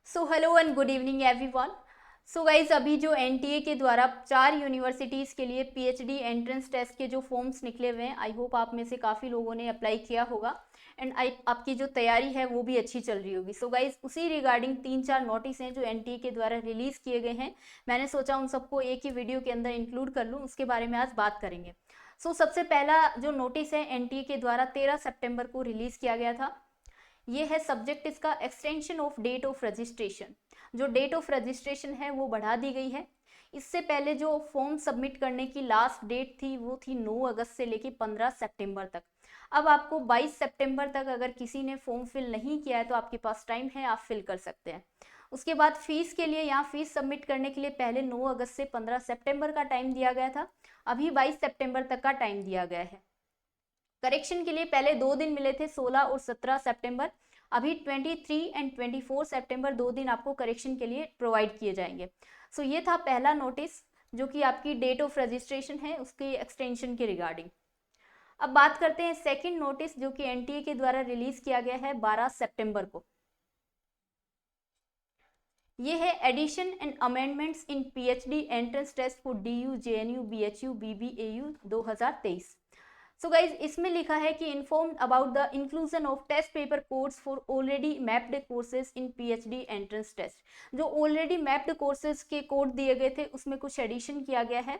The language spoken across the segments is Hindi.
So hello and good evening everyone. So guys अभी जो एनटीए के द्वारा 4 यूनिवर्सिटीज़ के लिए पीएचडी एंट्रेंस टेस्ट के जो फॉर्म्स निकले हुए हैं, आई होप आप में से काफ़ी लोगों ने अप्लाई किया होगा एंड आपकी जो तैयारी है वो भी अच्छी चल रही होगी। सो गाइज उसी रिगार्डिंग 3-4 नोटिस हैं जो एनटीए के द्वारा रिलीज़ किए गए हैं। मैंने सोचा उन सबको एक ही वीडियो के अंदर इंक्लूड कर लूँ, उसके बारे में आज बात करेंगे। सबसे पहला जो नोटिस है एनटीए के द्वारा 13 सितंबर को रिलीज़ किया गया था। ये है सब्जेक्ट इसका extension of date of registration. जो डेट ऑफ रजिस्ट्रेशन है वो बढ़ा दी गई है। इससे पहले जो फॉर्म सबमिट करने की लास्ट डेट थी वो थी 9 अगस्त से लेकर 15 सितंबर तक। अब आपको 22 सितंबर तक अगर किसी ने फॉर्म फिल नहीं किया है तो आपके पास टाइम है, आप फिल कर सकते हैं। उसके बाद फीस के लिए यहाँ फीस सबमिट करने के लिए पहले 9 अगस्त से 15 सितंबर का टाइम दिया गया था, अभी 22 सितंबर तक का टाइम दिया गया है। करेक्शन के लिए पहले 2 दिन मिले थे 16 और 17 सितंबर, अभी 23 एंड 24 सितंबर 2 दिन आपको करेक्शन के लिए प्रोवाइड किए जाएंगे। ये था पहला नोटिस जो कि आपकी डेट ऑफ रजिस्ट्रेशन है उसकी एक्सटेंशन के रिगार्डिंग। अब बात करते हैं सेकंड नोटिस जो कि एनटीए के द्वारा रिलीज किया गया है 12 सितंबर को। ये है addition and amendments in PhD entrance test for DU JNU BHU BBAU 2023। So guys इसमें लिखा है कि informed about the inclusion of test paper codes for already mapped courses in PhD entrance test. जो ऑलरेडी मैप्ड कोर्सेज के कोड दिए गए थे उसमें कुछ एडिशन किया गया है,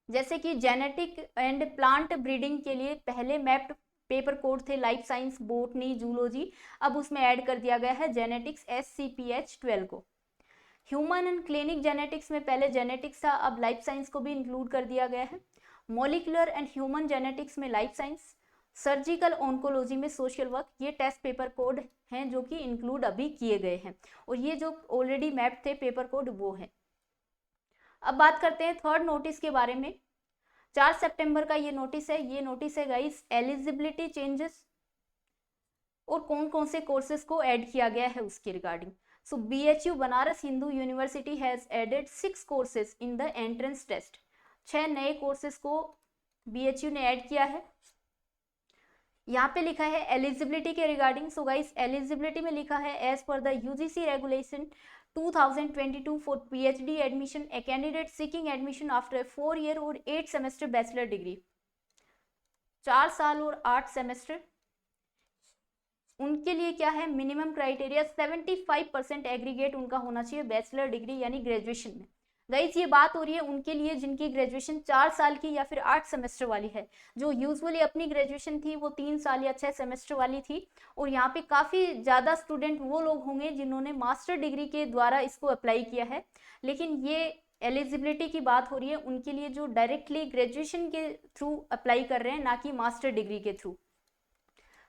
जैसे कि जेनेटिक एंड प्लांट ब्रीडिंग के लिए पहले मैप्ड पेपर कोड थे लाइफ साइंस बोटनी जूलॉजी, अब उसमें ऐड कर दिया गया है जेनेटिक्स SCPH12 को। ह्यूमन एंड क्लिनिक जेनेटिक्स में पहले जेनेटिक्स था, अब लाइफ साइंस को भी इंक्लूड कर दिया गया है। मॉलिकुलर एंड ह्यूमन जेनेटिक्स में लाइफ साइंस, सर्जिकल ऑन्कोलॉजी में सोशल वर्क, ये टेस्ट पेपर कोड हैं जो कि इंक्लूड अभी किए गए हैं और ये जो ऑलरेडी मैप थे पेपर कोड वो है। अब बात करते हैं थर्ड नोटिस के बारे में। 4 सितंबर का ये नोटिस है। ये नोटिस है गाइस एलिजिबिलिटी चेंजेस और कौन कौन से कोर्सेज को ऐड किया गया है उसके रिगार्डिंग। BHU Banaras Hindu university has added 6 courses in the entrance test. 6 नए कोर्सेज को BHU ने ऐड किया है। यहाँ पे लिखा है एलिजिबिलिटी के रिगार्डिंग। गाइस एलिजिबिलिटी में लिखा है as per the UGC regulation 2022 for PhD admission a candidate seeking admission after 4 year और 8 सेमेस्टर बैचलर डिग्री, 4 साल और 8 सेमेस्टर, उनके लिए क्या है मिनिमम क्राइटेरिया 75% एग्रीगेट उनका होना चाहिए बैचलर डिग्री यानी ग्रेजुएशन में। गाइस ये बात हो रही है उनके लिए जिनकी ग्रेजुएशन 4 साल की या फिर 8 सेमेस्टर वाली है। जो यूजुअली अपनी ग्रेजुएशन थी वो 3 साल या 6 सेमेस्टर वाली थी और यहाँ पे काफ़ी ज़्यादा स्टूडेंट वो लोग होंगे जिन्होंने मास्टर डिग्री के द्वारा इसको अप्लाई किया है। लेकिन ये एलिजिबिलिटी की बात हो रही है उनके लिए जो डायरेक्टली ग्रेजुएशन के थ्रू अप्लाई कर रहे हैं, ना कि मास्टर डिग्री के थ्रू।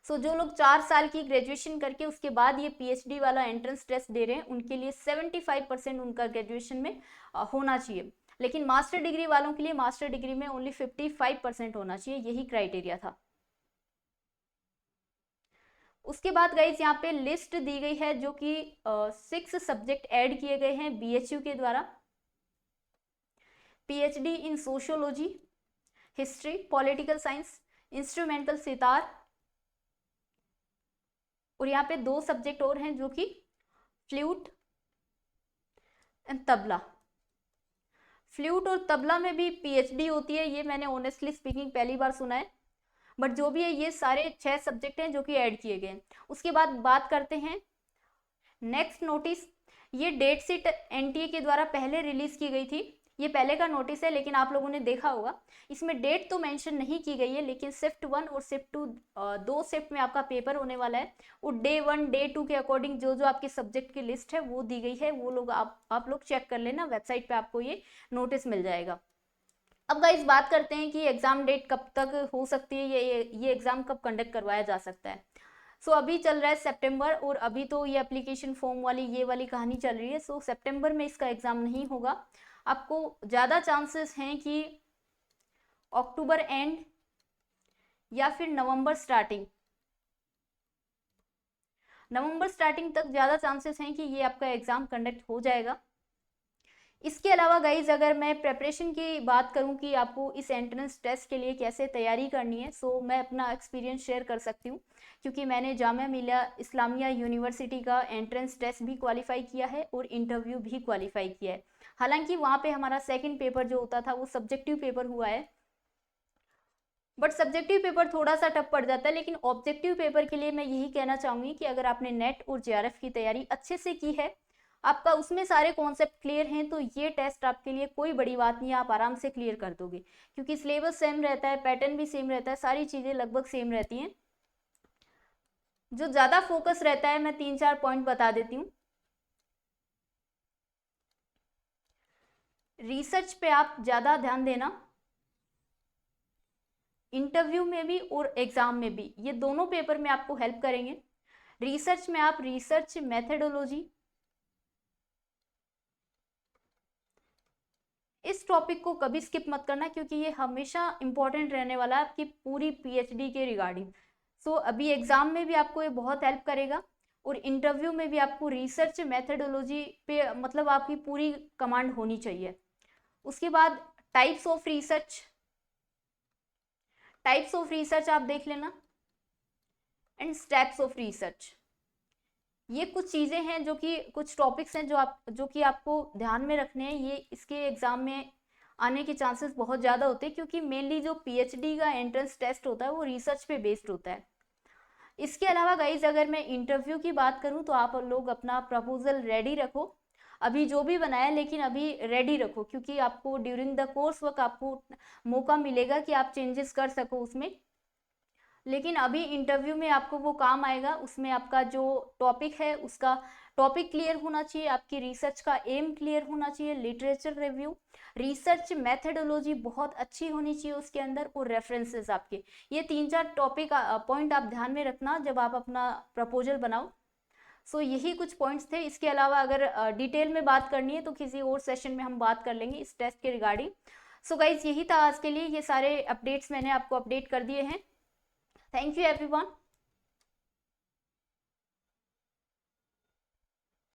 जो लोग 4 साल की ग्रेजुएशन करके उसके बाद ये PhD वाला एंट्रेंस टेस्ट दे रहे हैं उनके लिए 75% उनका ग्रेजुएशन में होना चाहिए। लेकिन मास्टर डिग्री वालों के लिए मास्टर डिग्री में ओनली 55% होना चाहिए, यही क्राइटेरिया था। उसके बाद गाइज यहाँ पे लिस्ट दी गई है जो कि 6 सब्जेक्ट ऐड किए गए हैं BHU के द्वारा। PhD इन sociology, history, political science, instrumental sitar, और यहाँ पे 2 सब्जेक्ट और हैं जो कि फ्लूट एंड तबला। फ्लूट और तबला में भी PhD होती है, ये मैंने ऑनेस्टली स्पीकिंग पहली बार सुना है, बट जो भी है ये सारे 6 सब्जेक्ट हैं जो कि ऐड किए गए हैं। उसके बाद बात करते हैं नेक्स्ट नोटिस। ये डेट शीट एनटीए के द्वारा पहले रिलीज की गई थी, ये पहले का नोटिस है, लेकिन आप लोगों ने देखा होगा इसमें डेट तो मेंशन नहीं की गई है, लेकिन शिफ्ट 1 और शिफ्ट 2 दो शिफ्ट में आपका पेपर होने वाला है और डे 1 डे 2 के अकॉर्डिंग जो जो आपके सब्जेक्ट की लिस्ट है वो दी गई है, वो लोग आप लोग चेक कर लेना, वेबसाइट पे आपको ये नोटिस मिल जाएगा। अब गाइस बात करते हैं कि एग्जाम डेट कब तक हो सकती है, ये एग्जाम कब कंडक्ट करवाया जा सकता है। अभी चल रहा है सितंबर और अभी तो ये एप्लीकेशन फॉर्म वाली ये वाली कहानी चल रही है। सितंबर में इसका एग्जाम नहीं होगा, आपको ज़्यादा चांसेस हैं कि अक्टूबर एंड या फिर नवंबर स्टार्टिंग तक ज़्यादा चांसेस हैं कि ये आपका एग्जाम कंडक्ट हो जाएगा। इसके अलावा गाइज अगर मैं प्रेपरेशन की बात करूं कि आपको इस एंट्रेंस टेस्ट के लिए कैसे तैयारी करनी है, सो मैं अपना एक्सपीरियंस शेयर कर सकती हूं, क्योंकि मैंने जामिया मिलिया इस्लामिया यूनिवर्सिटी का एंट्रेंस टेस्ट भी क्वालिफाई किया है और इंटरव्यू भी क्वालिफाई किया है। हालांकि वहाँ पे हमारा सेकेंड पेपर जो होता था वो सब्जेक्टिव पेपर हुआ है, बट सब्जेक्टिव पेपर थोड़ा सा टफ पड़ जाता है। लेकिन ऑब्जेक्टिव पेपर के लिए मैं यही कहना चाहूँगी कि अगर आपने नेट और जेआरएफ की तैयारी अच्छे से की है, आपका उसमें सारे कॉन्सेप्ट क्लियर हैं, तो ये टेस्ट आपके लिए कोई बड़ी बात नहीं है, आप आराम से क्लियर कर दोगे, क्योंकि सिलेबस सेम रहता है, पैटर्न भी सेम रहता है, सारी चीज़ें लगभग सेम रहती हैं। जो ज़्यादा फोकस रहता है, मैं 3-4 पॉइंट बता देती हूँ। रिसर्च पे आप ज़्यादा ध्यान देना, इंटरव्यू में भी और एग्जाम में भी, ये दोनों पेपर में आपको हेल्प करेंगे। रिसर्च में आप रिसर्च मेथडोलॉजी, इस टॉपिक को कभी स्किप मत करना, क्योंकि ये हमेशा इंपॉर्टेंट रहने वाला है आपकी पूरी पीएचडी के रिगार्डिंग। सो अभी एग्जाम में भी आपको ये बहुत हेल्प करेगा, और इंटरव्यू में भी आपको रिसर्च मेथडोलॉजी पे मतलब आपकी पूरी कमांड होनी चाहिए। उसके बाद टाइप्स ऑफ रिसर्च, आप देख लेना, एंड स्टेप्स ऑफ रिसर्च। ये कुछ चीज़ें हैं जो कि कुछ टॉपिक्स हैं जो कि आपको ध्यान में रखने हैं। ये इसके एग्जाम में आने के चांसेस बहुत ज़्यादा होते हैं, क्योंकि मेनली जो पीएचडी का एंट्रेंस टेस्ट होता है वो रिसर्च पे बेस्ड होता है। इसके अलावा गाइज अगर मैं इंटरव्यू की बात करूं, तो आप लोग अपना प्रपोजल रेडी रखो, अभी जो भी बनाया, लेकिन अभी रेडी रखो, क्योंकि आपको ड्यूरिंग द कोर्स वर्क आपको मौका मिलेगा कि आप चेंजेस कर सको उसमें। लेकिन अभी इंटरव्यू में आपको वो काम आएगा, उसमें आपका जो टॉपिक है उसका टॉपिक क्लियर होना चाहिए, आपकी रिसर्च का एम क्लियर होना चाहिए, लिटरेचर रिव्यू, रिसर्च मेथडोलॉजी बहुत अच्छी होनी चाहिए उसके अंदर, और रेफरेंसेस आपके। ये 3-4 टॉपिक पॉइंट आप ध्यान में रखना जब आप अपना प्रपोजल बनाओ। सो यही कुछ पॉइंट्स थे। इसके अलावा अगर डिटेल में बात करनी है तो किसी और सेशन में हम बात कर लेंगे इस टेस्ट के रिगार्डिंग। सो गाइज यही था आज के लिए, ये सारे अपडेट्स मैंने आपको अपडेट कर दिए हैं। Thank you everyone.